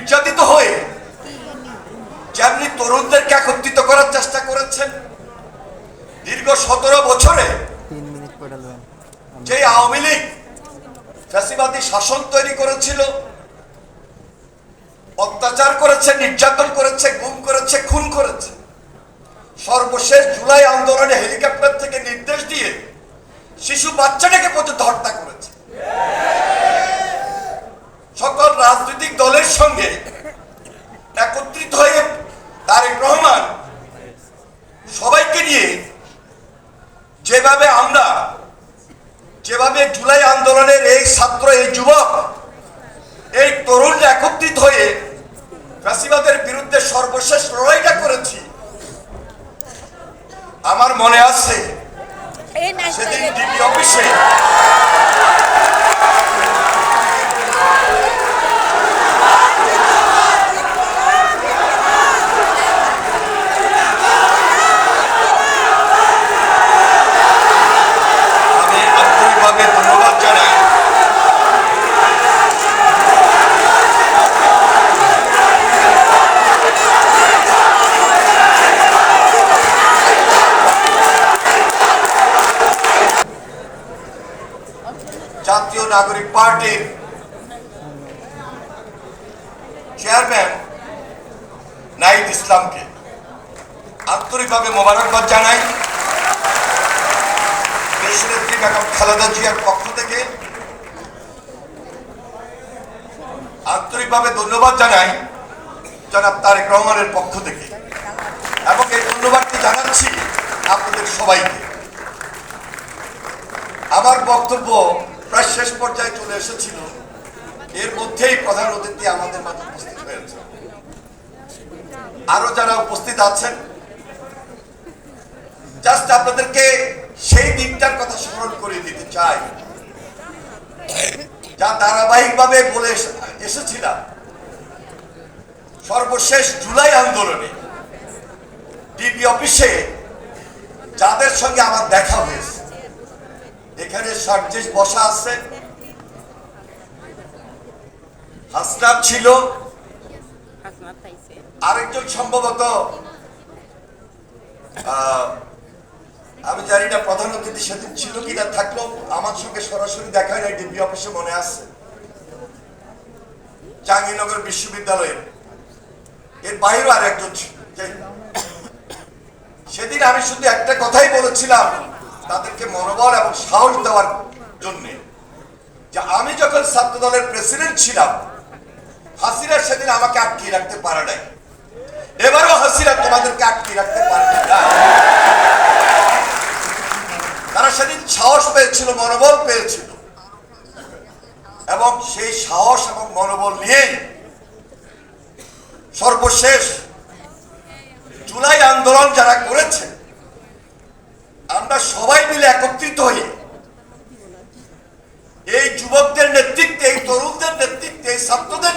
নির্যাতিত হয়ে যেমনি তরুণদেরকে একত্রিত করার চেষ্টা করেছেন, দীর্ঘ 17 বছরে যে আওয়ামী লীগ ফ্যাসিবাদী শাসন তৈরি করেছিল, অত্যাচার করেছে, নির্যাতন করেছে, গুম করেছে, খুন করেছে, সর্বশেষ জুলাই আন্দোলনে হেলিকপ্টার থেকে নির্দেশ দিয়ে শিশু বাচ্চাটাকে পর্যন্ত হত্যা করেছে। সকল রাজনৈতিক দলের সঙ্গে একত্রিত হয়ে তারেক রহমান সবাইকে নিয়ে যেভাবে জুলাই আন্দোলনের এই ছাত্র, এই যুবক, এই তরুণরা একত্রিত হয়ে ফ্যাসিবাদের বিরুদ্ধে সর্বশেষ লড়াইটা করেছি, আমার মনে আছে সেদিন ডিবি অফিসে আমি আন্তরিকভাবে ধন্যবাদ জানাই জাতীয় নাগরিক পার্টির চেয়ারম্যান নাহিদ ইসলামকে আন্তরিকভাবে মোবারকবাদ জানাই। দেশনেত্রী বেগম খালেদা জিয়ার পক্ষ থেকে আন্তরিকভাবে ধন্যবাদ জানাই জনাব তারেক রহমানের পক্ষ থেকে, এবং এই ধন্যবাদটি জানাচ্ছি আপনাদের সবাইকে। আমার বক্তব্য প্রায় শেষ পর্যায়ে চলে এসেছিল, এর মধ্যেই প্রধান অতিথি আমাদের মাঝে উপস্থিত হয়েছে। আরো যারা উপস্থিত আছেন, জাস্ট আপনাদেরকে সেই দিনটার কথা স্মরণ করে দিতে চাই যা ধারাবাহিকভাবে বলে এসেছিলাম। সর্বশেষ জুলাই আন্দোলনে ডিবি অফিসে যাদের সঙ্গে আমার দেখা হয়েছে, এখানে সার্জিস বসা আছে, হাসনাত ছিল, আরেকজন সম্ভবত আমি জানি না প্রধান অতিথি সেদিন ছিল কিনা, থাকলো আমার সঙ্গে সরাসরি দেখা হয় না, ডিবি অফিসে মনে আছে, জাহাঙ্গীরনগর বিশ্ববিদ্যালয়ের এর বাইরেও আর একজন ছিল। সেদিন আমি শুধু একটা কথাই বলেছিলাম তাদেরকে মনোবল এবং সাহস দেওয়ার জন্য, যে আমি যখন ছাত্র দলের প্রেসিডেন্ট ছিলাম, হাসিনা সেদিন আমাকে আটকিয়ে রাখতে পারে নাই, এবারও হাসিনা তোমাদেরকে আটকিয়ে রাখতে পারবে না। তারা সেদিন সাহস পেয়েছিল, মনোবল পেয়েছিল, এবং সেই সাহস এবং মনোবল নিয়েই সর্বশেষ জুলাই আন্দোলন যারা করেছে, আমরা সবাই মিলে একত্রিত হয়ে এই যুবকদের নেতৃত্বে, এই তরুণদের নেতৃত্বে, এই ছাত্রদের